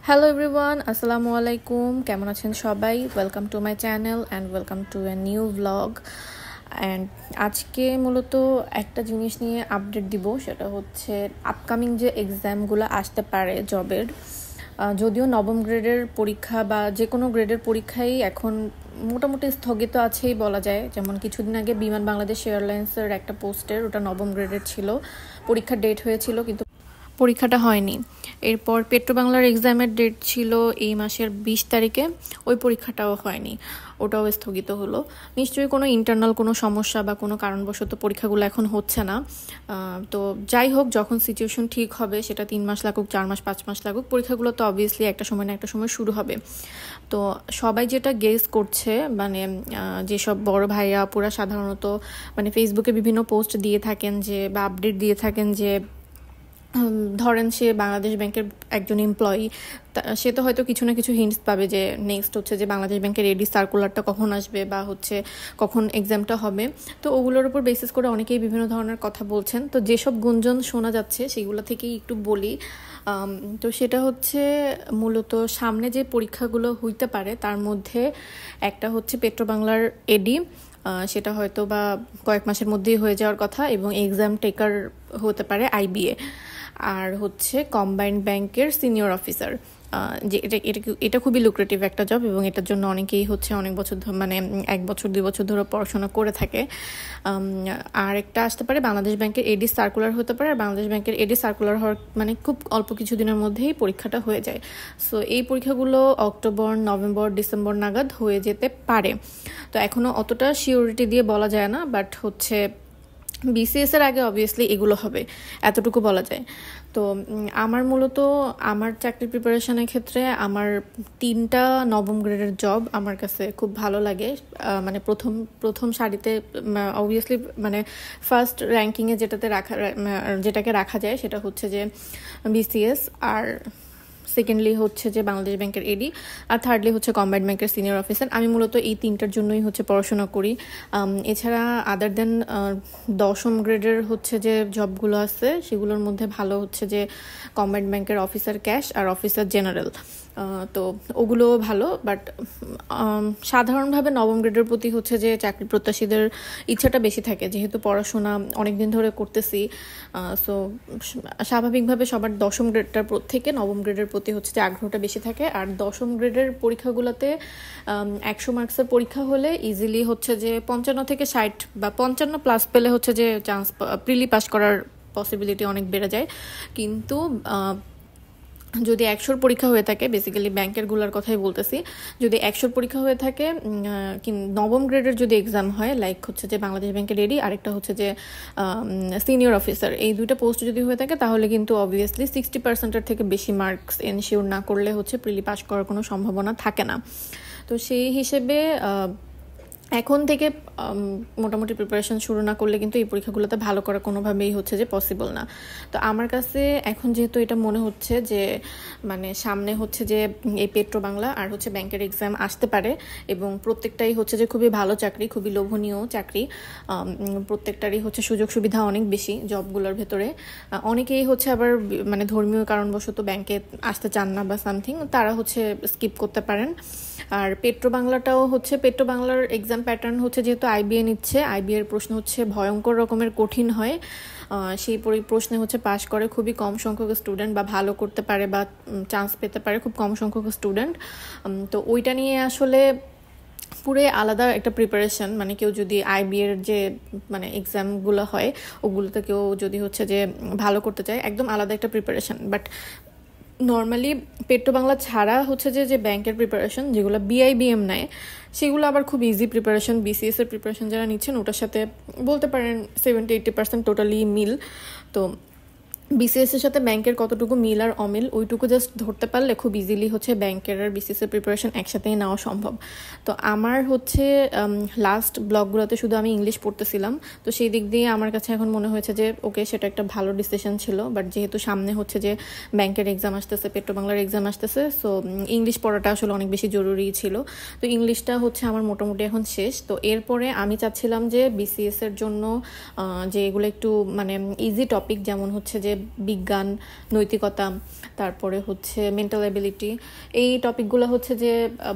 Hello everyone, আসসালামু আলাইকুম। কেমন আছেন সবাই? Welcome to my channel and welcome to a new blog. And আজকে মূলত একটা জিনিস নিয়ে আপডেট দিব, সেটা হচ্ছে আপকামিং যে এক্সামগুলো আসতে পারে জবের। যদিও নবম গ্রেডের পরীক্ষা বা যে কোনো গ্রেডের পরীক্ষাই এখন মোটামুটি স্থগিত আছেই বলা যায়। যেমন কিছুদিন আগে বিমান বাংলাদেশ এয়ারলাইন্সের একটা পোস্টের, ওটা নবম গ্রেডের ছিল, পরীক্ষার ডেট হয়েছিল কিন্তু পরীক্ষাটা হয়নি। এরপর পেট্রো বাংলার এক্সামের ডেট ছিল এই মাসের 20 তারিখে, ওই পরীক্ষাটাও হয়নি, ওটাও স্থগিত হলো। নিশ্চয়ই কোনো ইন্টারনাল কোনো সমস্যা বা কোনো কারণবশত পরীক্ষাগুলো এখন হচ্ছে না। তো যাই হোক, যখন সিচুয়েশন ঠিক হবে, সেটা 3 মাস লাগুক, 4 মাস, 5 মাস লাগুক, পরীক্ষাগুলো তো অবভিয়াসলি একটা সময় না একটা সময় শুরু হবে। তো সবাই যেটা গেস করছে, মানে যেসব বড় ভাইয়া আপুরা সাধারণত মানে ফেসবুকে বিভিন্ন পোস্ট দিয়ে থাকেন যে, বা আপডেট দিয়ে থাকেন যে, ধরেন সে বাংলাদেশ ব্যাংকের একজন এমপ্লয়ি, সে তো হয়তো কিছু না কিছু হিন্টস পাবে যে নেক্সট হচ্ছে যে বাংলাদেশ ব্যাংকের রেডি সার্কুলারটা কখন আসবে বা হচ্ছে কখন এক্সামটা হবে। তো ওগুলোর উপর বেসিস করে অনেকেই বিভিন্ন ধরনের কথা বলছেন। তো যেসব গুঞ্জন শোনা যাচ্ছে সেগুলো থেকেই একটু বলি। তো সেটা হচ্ছে মূলত সামনে যে পরীক্ষাগুলো হইতে পারে তার মধ্যে একটা হচ্ছে পেট্রো বাংলার এডি, সেটা হয়তো বা কয়েক মাসের মধ্যেই হয়ে যাওয়ার কথা, এবং এক্সাম টেকার হতে পারে আইবিএ। আর হচ্ছে কম্বাইন্ড ব্যাংকের সিনিয়র অফিসার, যে এটা খুবই লুক্রেটিভ একটা জব, এবং এটার জন্য অনেকেই হচ্ছে অনেক বছর মানে 1 বছর 2 বছর ধরে পড়াশোনা করে থাকে। আর একটা আসতে পারে বাংলাদেশ ব্যাংকের এডি সার্কুলার হতে পারে। আর বাংলাদেশ ব্যাংকের এডি সার্কুলার হওয়ার মানে খুব অল্প কিছুদিনের মধ্যেই পরীক্ষাটা হয়ে যায়। সো এই পরীক্ষাগুলো অক্টোবর, নভেম্বর, ডিসেম্বর নাগাদ হয়ে যেতে পারে। তো এখনও অতটা সিওরিটি দিয়ে বলা যায় না, বাট হচ্ছে বিসিএস এর আগে অবভিয়াসলি এগুলো হবে, এতটুকু বলা যায়। তো আমার মূলত আমার চাকরির প্রিপারেশনের ক্ষেত্রে আমার 3টা নবম গ্রেডের জব আমার কাছে খুব ভালো লাগে। মানে প্রথম সারিতে অবভিয়াসলি মানে ফার্স্ট র্যাঙ্কিংয়ে যেটাকে রাখা যায় সেটা হচ্ছে যে বিসিএস, আর সেকেন্ডলি হচ্ছে যে বাংলাদেশ ব্যাংকের এডি, আর থার্ডলি হচ্ছে কম্বাইন্ড ব্যাংকের সিনিয়র অফিসার। আমি মূলত এই 3টার জন্যই হচ্ছে পড়াশোনা করি। এছাড়া আদার দেন 10ম গ্রেডের হচ্ছে যে জবগুলো আছে সেগুলোর মধ্যে ভালো হচ্ছে যে কম্বাইন্ড ব্যাংকের অফিসার ক্যাশ আর অফিসার জেনারেল। তো ওগুলো ভালো, বাট সাধারণভাবে নবম গ্রেডের প্রতি হচ্ছে যে চাকরি প্রত্যাশীদের ইচ্ছাটা বেশি থাকে, যেহেতু পড়াশোনা অনেকদিন ধরে করতেছি। সো স্বাভাবিকভাবে সবার 10ম গ্রেডটার থেকে নবম গ্রেডের প্রতি হচ্ছে যে আগ্রহটা বেশি থাকে। আর 10ম গ্রেডের পরীক্ষাগুলোতে 100 মার্কসের পরীক্ষা হলে ইজিলি হচ্ছে যে 55 থেকে 60 বা 55 প্লাস পেলে হচ্ছে যে চান্স, প্রিলি পাস করার পসিবিলিটি অনেক বেড়ে যায়। কিন্তু যদি 100-র পরীক্ষা হয়ে থাকে, বেসিক্যালি ব্যাংকেরগুলোর কথাই বলতেছি, যদি 100-র পরীক্ষা হয়ে থাকে, নবম গ্রেডের যদি এক্সাম হয়, লাইক হচ্ছে যে বাংলাদেশ ব্যাংকের রেডি, আরেকটা হচ্ছে যে সিনিয়র অফিসার, এই 2টা পোস্ট যদি হয়ে থাকে তাহলে কিন্তু অবভিয়াসলি 60%-এর থেকে বেশি মার্কস এনশিওর না করলে হচ্ছে প্রিলি পাস করার কোনো সম্ভাবনা থাকে না। তো সেই হিসেবে এখন থেকে মোটামুটি প্রিপারেশন শুরু না করলে কিন্তু এই পরীক্ষাগুলোতে ভালো করা কোনোভাবেই হচ্ছে যে পসিবল না। তো আমার কাছে এখন যেহেতু এটা মনে হচ্ছে যে মানে সামনে হচ্ছে যে এই পেট্রো বাংলা আর হচ্ছে ব্যাংকের এক্সাম আসতে পারে, এবং প্রত্যেকটাই হচ্ছে যে খুবই ভালো চাকরি, খুবই লোভনীয় চাকরি, প্রত্যেকটারই হচ্ছে সুযোগ সুবিধা অনেক বেশি জবগুলোর ভেতরে। অনেকেই হচ্ছে আবার মানে ধর্মীয় কারণবশত ব্যাংকে আসতে চান না বা সামথিং, তারা হচ্ছে স্কিপ করতে পারেন। আর পেট্রো বাংলাটাও হচ্ছে, পেট্রো বাংলার এক্সাম প্যাটার্ন হচ্ছে যেহেতু আইবিএ নিচ্ছে, আইবিএর প্রশ্ন হচ্ছে ভয়ঙ্কর রকমের কঠিন হয়। সেই প্রশ্নে হচ্ছে পাশ করে খুবই কম সংখ্যক স্টুডেন্ট, বা ভালো করতে পারে বা চান্স পেতে পারে খুব কম সংখ্যক স্টুডেন্ট। তো ওইটা নিয়ে আসলে পুরো আলাদা একটা প্রিপারেশন, মানে কেউ যদি আইবিএর যে মানে এক্সামগুলো হয় ওগুলোতে কেউ যদি হচ্ছে যে ভালো করতে চায়, একদম আলাদা একটা preparation. But normally petro Bangla ছাড়া হচ্ছে যে ব্যাংকের প্রিপারেশন যেগুলো বিআইবিএম নেয়, সেগুলো আবার খুব ইজি প্রিপারেশন। বিসিএস এর প্রিপারেশন যারা নিচ্ছেন ওটার সাথে বলতে পারেন 70-80% টোটালি মিল। তো বিসিএস এর সাথে ব্যাংকের কতটুকু মিল আর অমিল ওইটুকু জাস্ট ধরতে পারলে খুব ইজিলি হচ্ছে ব্যাংকের আর বিসিএস এর প্রিপারেশন একসাথেই নেওয়া সম্ভব। তো আমার হচ্ছে লাস্ট ব্লগগুলোতে শুধু আমি ইংলিশ পড়তেছিলাম, তো সেই দিক দিয়ে আমার কাছে এখন মনে হয়েছে যে ওকে, সেটা একটা ভালো ডিসিশন ছিল। বাট যেহেতু সামনে হচ্ছে যে ব্যাংকের এক্সাম আসতেছে, পেট্রো বাংলার এক্সাম আসতেছে, সো ইংলিশ পড়াটা আসলে অনেক বেশি জরুরি ছিল। তো ইংলিশটা হচ্ছে আমার মোটামুটি এখন শেষ। তো এরপরে আমি চাচ্ছিলাম যে বিসিএস এর জন্য যে এগুলো একটু মানে ইজি টপিক, যেমন হচ্ছে যে বিজ্ঞান, নৈতিকতা, তারপরে হচ্ছে মেন্টাল অ্যাবিলিটি, এই টপিকগুলো হচ্ছে যে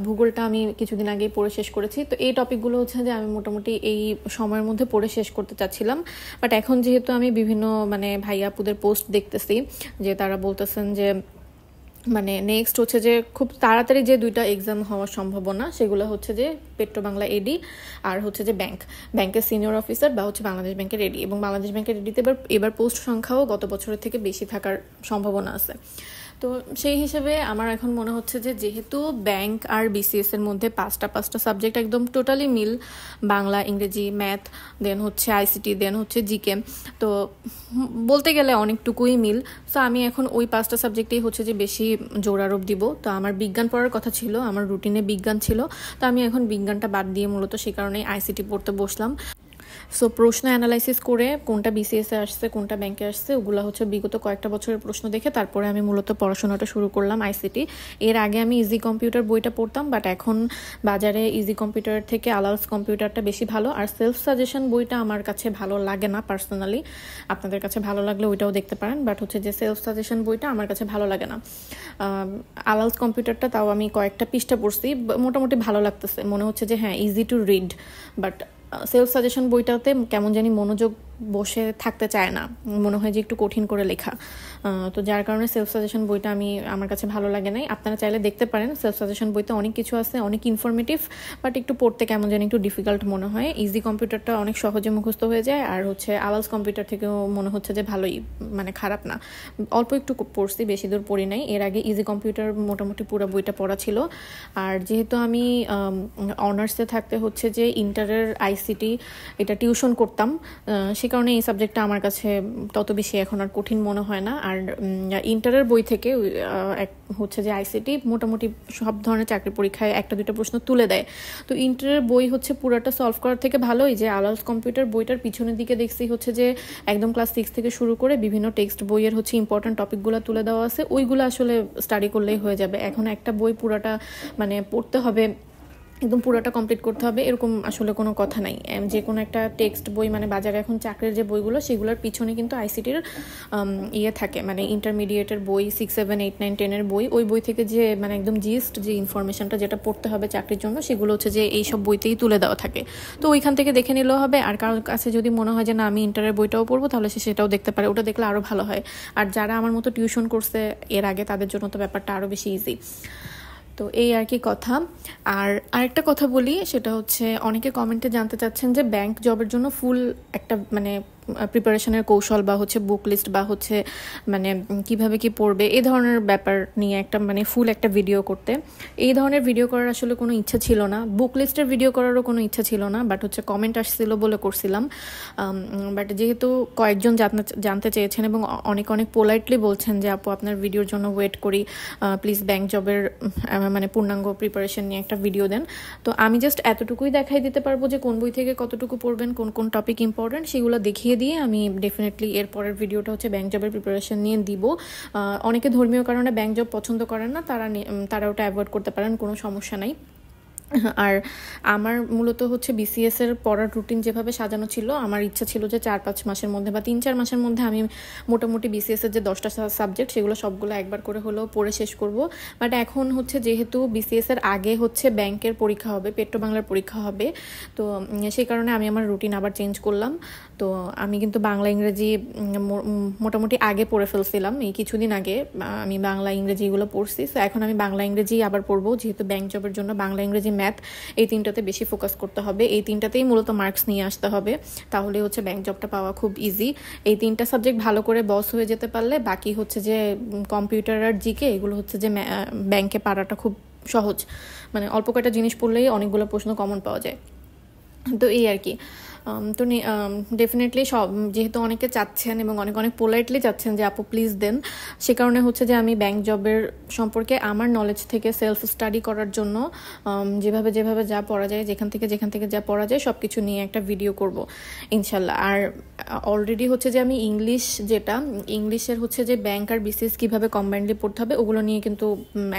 ভূগোলটা আমি কিছুদিন আগেই পড়ে শেষ করেছি। তো এই টপিকগুলো হচ্ছে যে আমি মোটামুটি এই সময়ের মধ্যে পড়ে শেষ করতে চাচ্ছিলাম, বাট এখন যেহেতু আমি বিভিন্ন মানে ভাইয়া আপুদের পোস্ট দেখতেছি যে তারা বলতেছেন যে মানে নেক্সট হচ্ছে যে খুব তাড়াতাড়ি যে 2টা এক্সাম হওয়ার সম্ভাবনা সেগুলো হচ্ছে যে পেট্রো বাংলা এডি আর হচ্ছে যে ব্যাংকের সিনিয়র অফিসার বা হচ্ছে বাংলাদেশ ব্যাংকের এডি, এবং বাংলাদেশ ব্যাংকের এডিতে এবার পোস্ট সংখ্যাও গত বছরের থেকে বেশি থাকার সম্ভাবনা আছে। তো সেই হিসেবে আমার এখন মনে হচ্ছে যে যেহেতু ব্যাংক আর বিসিএস এর মধ্যে পাঁচটা সাবজেক্ট একদম টোটালি মিল, বাংলা, ইংরেজি, ম্যাথ, দেন হচ্ছে আইসিটি, দেন হচ্ছে জিকে, তো বলতে গেলে অনেকটুকুই মিল। সো আমি এখন ওই 5টা সাবজেক্টেই হচ্ছে যে বেশি জোর আরোপ দিব। তো আমার বিজ্ঞান পড়ার কথা ছিল, আমার রুটিনে বিজ্ঞান ছিল, তো আমি এখন বিজ্ঞানটা বাদ দিয়ে মূলত সে কারণেই আইসিটি পড়তে বসলাম। সো প্রশ্ন অ্যানালাইসিস করে কোনটা বিসিএসে আসছে, কোনটা ব্যাংকে আসছে, ওগুলো হচ্ছে বিগত কয়েকটা বছরের প্রশ্ন দেখে তারপরে আমি মূলত পড়াশোনাটা শুরু করলাম আইসিটি। এর আগে আমি ইজি কম্পিউটার বইটা পড়তাম, বাট এখন বাজারে ইজি কম্পিউটার থেকে আলালস কম্পিউটারটা বেশি ভালো। আর সেলফ সাজেশন বইটা আমার কাছে ভালো লাগে না পার্সোনালি, আপনাদের কাছে ভালো লাগলে ওইটাও দেখতে পারেন, বাট হচ্ছে যে সেলফ সাজেশন বইটা আমার কাছে ভালো লাগে না। আলালস কম্পিউটারটা তাও আমি কয়েকটা পৃষ্ঠা পড়ছি, মোটামুটি ভালো লাগতেছে, মনে হচ্ছে যে হ্যাঁ easy to read, but self suggestion বইটাতে কেমন জানি মনোযোগ বসে থাকতে চায় না, মনে হয় যে একটু কঠিন করে লেখা। তো যার কারণে সেলফ সাজেশন বইটা আমার কাছে ভালো লাগে নাই। আপনারা চাইলে দেখতে পারেন, সেলফ সাজেশন বইতে অনেক কিছু আছে, অনেক ইনফরমেটিভ, বাট একটু পড়তে কেমন জানি একটু ডিফিকাল্ট মনে হয়। ইজি কম্পিউটারটা অনেক সহজে মুখস্থ হয়ে যায়, আর হচ্ছে আলালস কম্পিউটার থেকেও মনে হচ্ছে যে ভালোই, মানে খারাপ না। অল্প একটু পড়ছি, বেশি দূর পড়ি নাই। এর আগে ইজি কম্পিউটার মোটামুটি পুরো বইটা পড়া ছিল। আর যেহেতু আমি অনার্সে থাকতে হচ্ছে যে ইন্টারের আইসিটি এটা টিউশন করতাম, সে কারণে এই সাবজেক্টটা আমার কাছে তত বেশি এখন আর কঠিন মনে হয় না। আর ইন্টারের বই থেকে হচ্ছে যে আইসিটি মোটামুটি সব ধরনের চাকরি পরীক্ষায় 1-2টা প্রশ্ন তুলে দেয়। তো ইন্টারের বই হচ্ছে পুরাটা সলভ করার থেকে ভালোই যে আলালস কম্পিউটার বইটার পিছনের দিকে দেখছি হচ্ছে যে একদম ক্লাস 6 থেকে শুরু করে বিভিন্ন টেক্সট বইয়ের হচ্ছে ইম্পর্টেন্ট টপিকগুলো তুলে দেওয়া আছে, ওইগুলো আসলে স্টাডি করলেই হয়ে যাবে। এখন একটা বই পুরাটা মানে পড়তে হবে, একদম পুরোটা কমপ্লিট করতে হবে এরকম আসলে কোনো কথা নাই। যে কোনো একটা টেক্সট বই মানে বাজারে এখন চাকরির যে বইগুলো সেগুলোর পিছনে কিন্তু আইসিটির ইয়ে থাকে, মানে ইন্টারমিডিয়েটের বই 6, 7, 8, 9, 10 বই, ওই বই থেকে যে মানে একদম জিস্ট যে ইনফরমেশনটা যেটা পড়তে হবে চাকরির জন্য সেগুলো হচ্ছে যে এইসব বইতেই তুলে দেওয়া থাকে। তো ওইখান থেকে দেখে নিলেও হবে। আর কারোর কাছে যদি মনে হয় যে না আমি ইন্টারের বইটাও পড়বো, তাহলে সে সেটাও দেখতে পারে, ওটা দেখলে আরও ভালো হয়। আর যারা আমার মতো টিউশন করছে এর আগে তাদের জন্য তো ব্যাপারটা আরও বেশি ইজি। তো এই আর কি কথা। আর আরেকটা কথা বলি, সেটা হচ্ছে অনেকে কমেন্টে জানতে চাচ্ছেন যে ব্যাংক জবের জন্য ফুল একটা মানে প্রিপারেশনের কৌশল বা হচ্ছে বুক লিস্ট বা হচ্ছে মানে কিভাবে কি পড়বে এই ধরনের ব্যাপার নিয়ে একটা মানে ফুল একটা ভিডিও করতে। এই ধরনের ভিডিও করার আসলে কোনো ইচ্ছা ছিল না, বুক লিস্টের ভিডিও করারও কোনো ইচ্ছা ছিল না, বাট হচ্ছে কমেন্ট আসছিল বলে করছিলাম। বাট যেহেতু কয়েকজন জানতে চেয়েছেন এবং অনেক পোলাইটলি বলছেন যে আপু আপনার ভিডিওর জন্য ওয়েট করি, প্লিজ ব্যাংক জবের মানে পূর্ণাঙ্গ প্রিপারেশন নিয়ে একটা ভিডিও দেন। তো আমি জাস্ট এতটুকুই দেখাই দিতে পারবো যে কোন বই থেকে কতটুকু পড়বেন, কোন টপিক ইম্পর্টেন্ট সেগুলো দেখিয়ে দিয়ে আমি ডেফিনেটলি এর পরের ভিডিওটা হচ্ছে ব্যাংক জবের প্রিপারেশন নিয়ে দিব। অনেকে ধর্মীয় কারণে ব্যাংক জব পছন্দ করেন না, তারা ওটা অ্যাভয়েড করতে পারেন, কোনো সমস্যা নাই। আর আমার মূলত হচ্ছে বিসিএস এর পড়ার রুটিন যেভাবে সাজানো ছিল, আমার ইচ্ছা ছিল যে 4-5 মাসের মধ্যে বা 3-4 মাসের মধ্যে আমি মোটামুটি বিসিএস এর যে 10টা সাবজেক্ট সেগুলো সবগুলো একবার করে হলেও পড়ে শেষ করব। বাট এখন হচ্ছে যেহেতু বিসিএস এর আগে হচ্ছে ব্যাংকের পরীক্ষা হবে, পেট্রো বাংলার পরীক্ষা হবে, তো সেই কারণে আমি আমার রুটিন আবার চেঞ্জ করলাম। তো আমি কিন্তু বাংলা ইংরেজি মোটামুটি আগে পড়ে ফেলছিলাম, এই কিছুদিন আগে আমি বাংলা ইংরেজি এগুলো পড়ছি। তো এখন আমি বাংলা ইংরেজি আবার পড়বো, যেহেতু ব্যাংক জবের জন্য বাংলা ইংরেজি ম্যাথ এই 3টাতে বেশি ফোকাস করতে হবে, এই 3টাতেই মূলত মার্কস নিয়ে আসতে হবে, তাহলে হচ্ছে ব্যাংক জবটা পাওয়া খুব ইজি। এই 3টা সাবজেক্ট ভালো করে বস হয়ে যেতে পারলে বাকি হচ্ছে যে কম্পিউটার আর জিকে এগুলো হচ্ছে যে ব্যাংকে পারাটা খুব সহজ, মানে অল্প কয়েকটা জিনিস পড়লেই অনেকগুলো প্রশ্ন কমন পাওয়া যায়। তো এই আর কি। তো ডেফিনেটলি সব যেহেতু অনেকে চাচ্ছেন এবং অনেক পোলাইটলি চাচ্ছেন যে আপু প্লিজ দেন, সে কারণে হচ্ছে যে আমি ব্যাংক জবের সম্পর্কে আমার নলেজ থেকে সেলফ স্টাডি করার জন্য যেভাবে যা পড়া যায়, যেখান থেকে যা পড়া যায় সব কিছু নিয়ে একটা ভিডিও করব ইনশাল্লাহ। আর অলরেডি হচ্ছে যে আমি ইংলিশের হচ্ছে যে ব্যাংক আর বিসিএস কীভাবে কম্বাইন্ডলি পড়তে হবে ওগুলো নিয়ে কিন্তু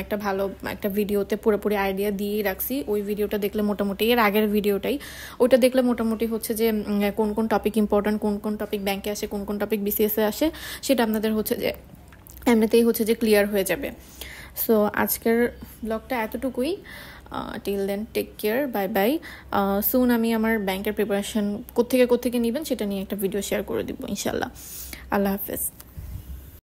একটা ভালো একটা ভিডিওতে পুরোপুরি আইডিয়া দিয়েই রাখছি। ওই ভিডিওটা দেখলে মোটামুটি, এর আগের ভিডিওটাই, ওইটা দেখলে মোটামুটি হচ্ছে হচ্ছে যে কোন কোন টপিক ইম্পর্ট্যান্ট, কোন কোন টপিক ব্যাংকে আসে, কোন কোন টপিক বিসিএসে আসে, সেটা আপনাদের হচ্ছে যে এমনিতেই হচ্ছে যে ক্লিয়ার হয়ে যাবে। সো আজকের ব্লগটা এতটুকুই। Till then take care, bye bye. Soon আমি আমার ব্যাংকের প্রিপারেশন কোত্থেকে নেবেন সেটা নিয়ে একটা ভিডিও শেয়ার করে দিব ইনশাল্লাহ। আল্লাহ হাফেজ।